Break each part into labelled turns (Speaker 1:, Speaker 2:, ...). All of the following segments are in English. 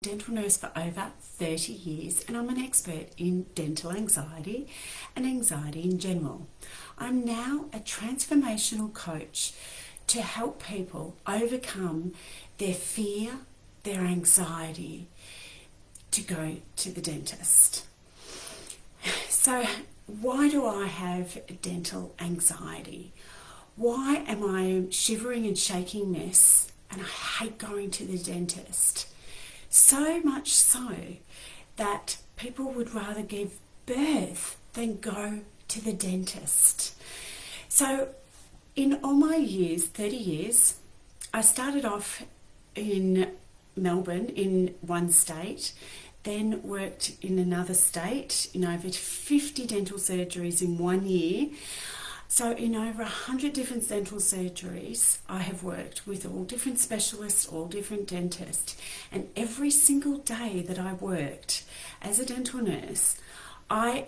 Speaker 1: Dental nurse for over 30 years and I'm an expert in dental anxiety and anxiety in general. I'm now a transformational coach to help people overcome their fear, their anxiety to go to the dentist. So why do I have dental anxiety? Why am I shivering and shaking mess and I hate going to the dentist? So much so that people would rather give birth than go to the dentist. So in all my years, 30 years, I started off in Melbourne in one state, then worked in another state in over 50 dental surgeries in 1 year. So in over 100 different dental surgeries, I have worked with all different specialists, all different dentists. And every single day that I worked as a dental nurse, I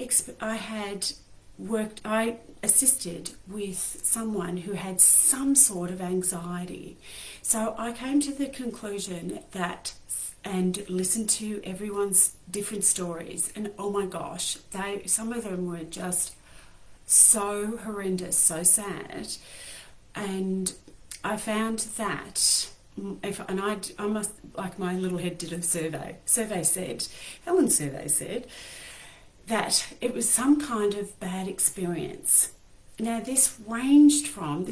Speaker 1: assisted with someone who had some sort of anxiety. So I came to the conclusion that, and listened to everyone's different stories, and oh my gosh, some of them were just so horrendous, so sad. And I found that I must, like, my little head did a survey. Helen's survey said that it was some kind of bad experience. Now this ranged from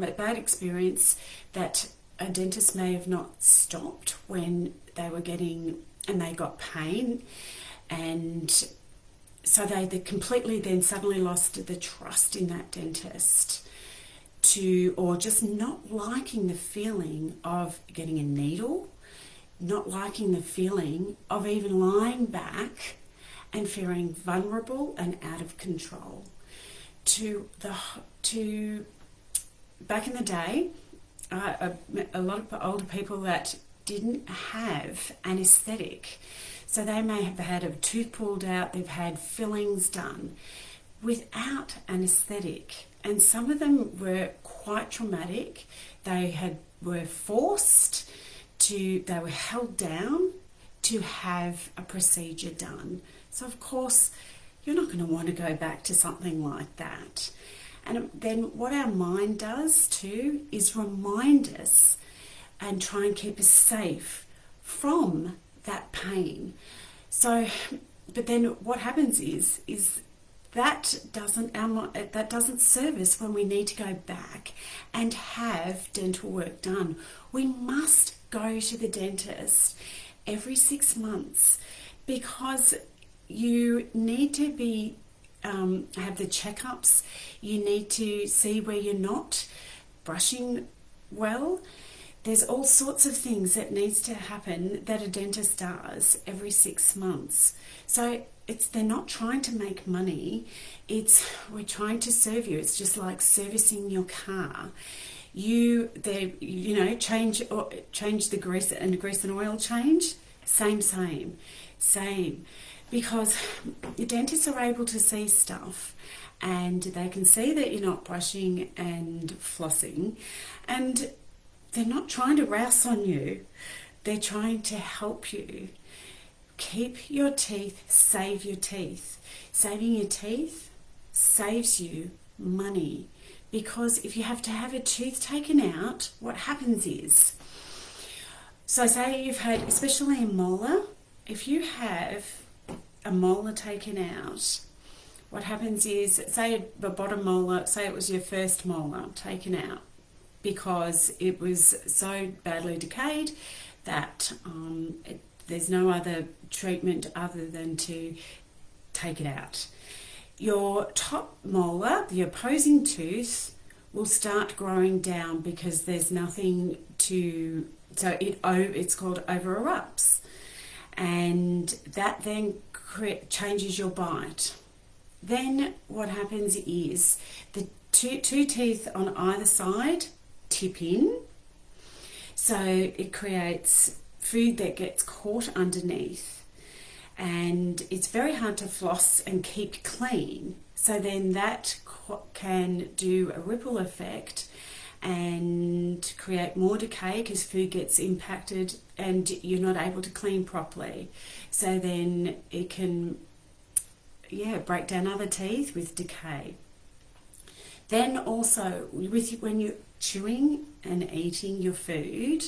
Speaker 1: a bad experience that a dentist may have not stopped when they were they got pain, and so they completely then suddenly lost the trust in that dentist, or just not liking the feeling of getting a needle, not liking the feeling of even lying back and feeling vulnerable and out of control. Back in the day, a lot of older people that didn't have anaesthetic. So they may have had a tooth pulled out, they've had fillings done without anaesthetic. And some of them were quite traumatic. They were held down to have a procedure done. So of course, you're not going to want to go back to something like that. And then what our mind does too is remind us and try and keep us safe from that pain. So, but then what happens is that doesn't serve us when we need to go back and have dental work done. We must go to the dentist every 6 months because you need to have the checkups. You need to see where you're not brushing well. There's all sorts of things that needs to happen that a dentist does every 6 months. So they're not trying to make money. We're trying to serve you. It's just like servicing your car. Change the grease and oil change. Same. Because the dentists are able to see stuff, and they can see that you're not brushing and flossing, and they're not trying to rouse on you. They're trying to help you keep your teeth, save your teeth. Saving your teeth saves you money, because if you have to have a tooth taken out, what happens is, so say you've had, especially a molar, if you have a molar taken out, what happens is, say the bottom molar, say it was your first molar taken out, because it was so badly decayed that there's no other treatment other than to take it out. Your top molar, the opposing tooth, will start growing down because there's nothing to, so it's called over erupts, and that then changes your bite. Then what happens is the two teeth on either side tip in, so it creates food that gets caught underneath, and it's very hard to floss and keep clean. So then that can do a ripple effect and create more decay because food gets impacted and you're not able to clean properly. So then it can, break down other teeth with decay. Then also, when you're chewing and eating your food,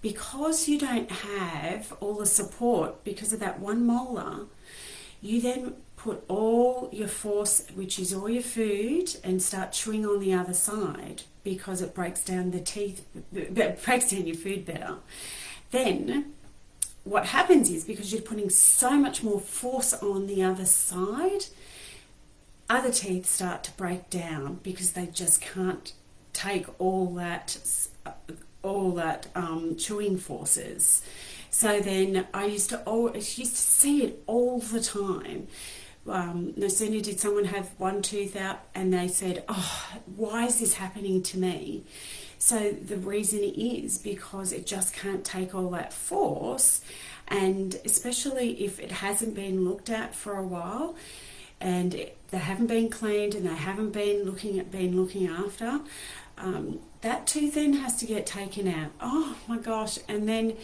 Speaker 1: because you don't have all the support because of that one molar, you then put all your force, which is all your food, and start chewing on the other side because it breaks down the teeth, it breaks down your food better. Then what happens is, because you're putting so much more force on the other side, other teeth start to break down because they just can't take all that chewing forces. So then I used to see it all the time. No sooner did someone have one tooth out and they said, "Oh, why is this happening to me?" So the reason is because it just can't take all that force, and especially if it hasn't been looked at for a while, and they haven't been cleaned and they haven't been looking after, that tooth then has to get taken out. Oh my gosh! And then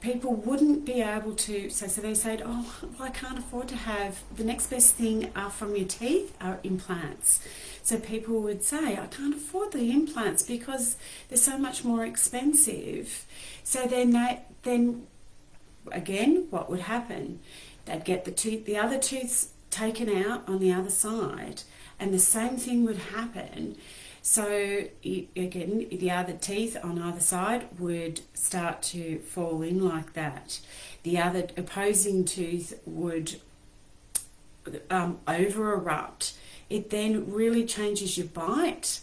Speaker 1: people wouldn't be able to, so they said, "Oh, well, I can't afford to have, the next best thing from your teeth are implants." So people would say, "I can't afford the implants because they're so much more expensive." So then again, what would happen? They'd get the other tooths taken out on the other side, and the same thing would happen. So again, the other teeth on either side would start to fall in like that. The other opposing tooth would over erupt. It then really changes your bite.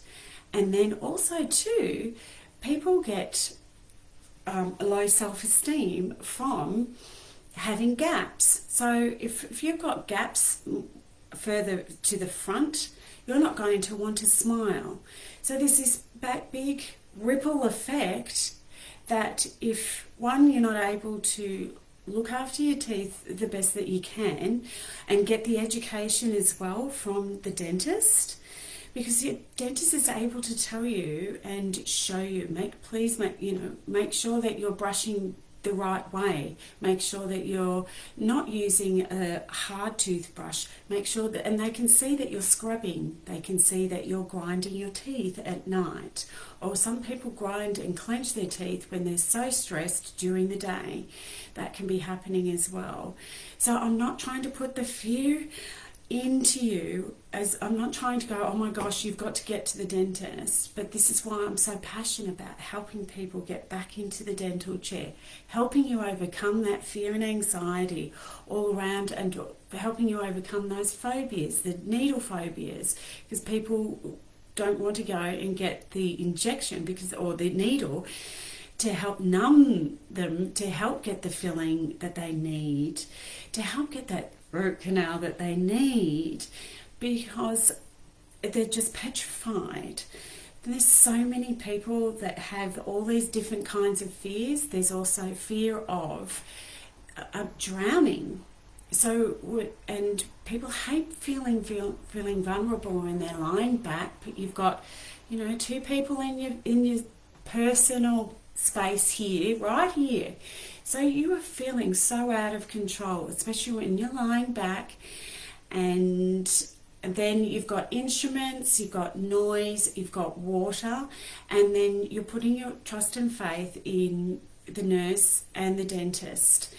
Speaker 1: And then also too, people get low self-esteem from having gaps. So if you've got gaps further to the front, you're not going to want to smile. So there's this big ripple effect that if, one, you're not able to look after your teeth the best that you can and get the education as well from the dentist, because your dentist is able to tell you and show you, make sure that you're brushing the right way. Make sure that you're not using a hard toothbrush. Make sure that, and they can see that you're scrubbing. They can see that you're grinding your teeth at night. Or some people grind and clench their teeth when they're so stressed during the day. That can be happening as well. So I'm not trying to put the fear into you, as I'm not trying to go, "Oh my gosh, you've got to get to the dentist," but this is why I'm so passionate about helping people get back into the dental chair, helping you overcome that fear and anxiety all around, and helping you overcome those phobias, the needle phobias, because people don't want to go and get the injection or the needle to help numb them, to help get the filling that they need, to help get that root canal that they need, because they're just petrified. There's so many people that have all these different kinds of fears. There's also fear of drowning. So, and people hate feeling vulnerable when they're lying back. But you've got, two people in your personal space here, right here. So you are feeling so out of control, especially when you're lying back, and then you've got instruments, you've got noise, you've got water, and then you're putting your trust and faith in the nurse and the dentist.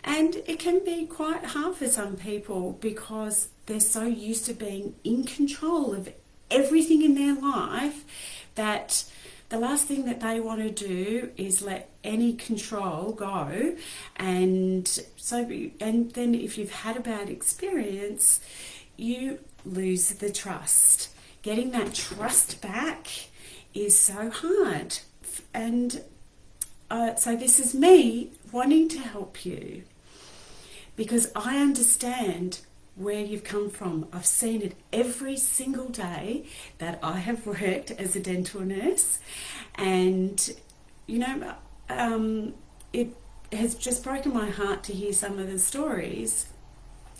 Speaker 1: And it can be quite hard for some people because they're so used to being in control of everything in their life that the last thing that they want to do is let any control go. And then if you've had a bad experience, you lose the trust. Getting that trust back is so hard. And so this is me wanting to help you, because I understand where you've come from. I've seen it every single day that I have worked as a dental nurse, and it has just broken my heart to hear some of the stories,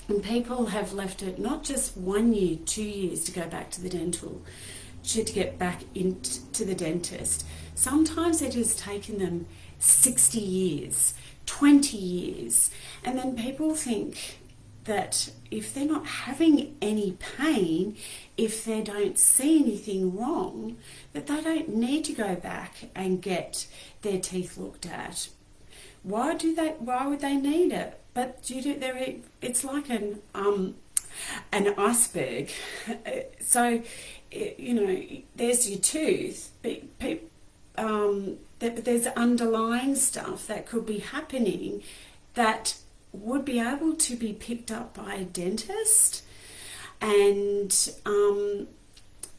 Speaker 1: and people have left it not just 1 year, 2 years to go back to the dental to get back into the dentist. Sometimes it has taken them 60 years, 20 years, and then people think that if they're not having any pain, if they don't see anything wrong, that they don't need to go back and get their teeth looked at. Why would they need it? But it's like an iceberg. So, there's your tooth, but there's underlying stuff that could be happening that would be able to be picked up by a dentist, and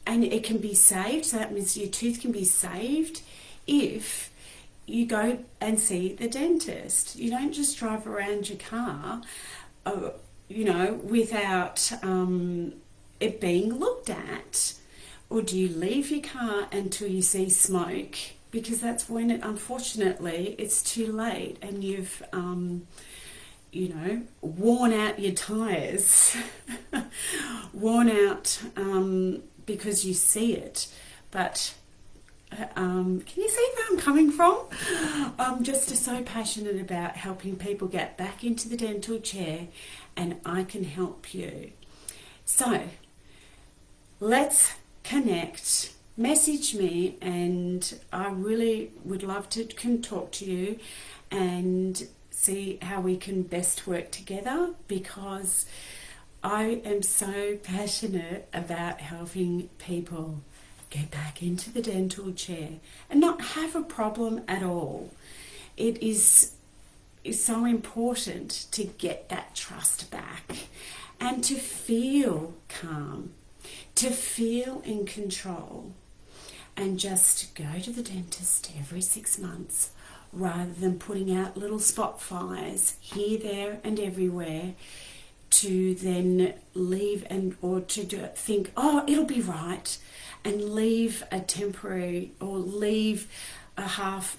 Speaker 1: it can be saved. So that means your tooth can be saved if you go and see the dentist. You don't just drive around your car, without it being looked at. Or do you leave your car until you see smoke? Because that's when unfortunately, it's too late and you've, worn out your tyres, worn out because you see it. But can you see where I'm coming from? I'm just so passionate about helping people get back into the dental chair, and I can help you. So let's connect, message me, and I really would love to talk to you and see how we can best work together, because I am so passionate about helping people get back into the dental chair and not have a problem at all. It is so important to get that trust back and to feel calm, to feel in control, and just go to the dentist every 6 months rather than putting out little spot fires here, there and everywhere, to then leave or to think, oh, it'll be right, and leave a temporary or leave a half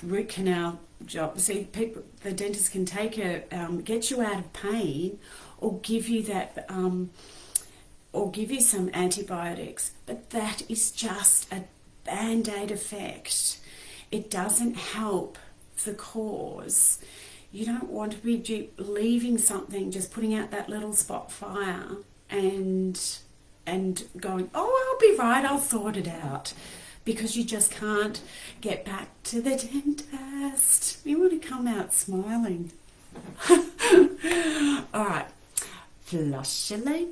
Speaker 1: root canal job. See, the dentist can get you out of pain, or give you that, or give you some antibiotics, but that is just a band-aid effect. It doesn't help the cause. You don't want to be leaving something, just putting out that little spot fire and going, oh, I'll be right, I'll sort it out, because you just can't get back to the dentist. You want to come out smiling. All right, floss your later.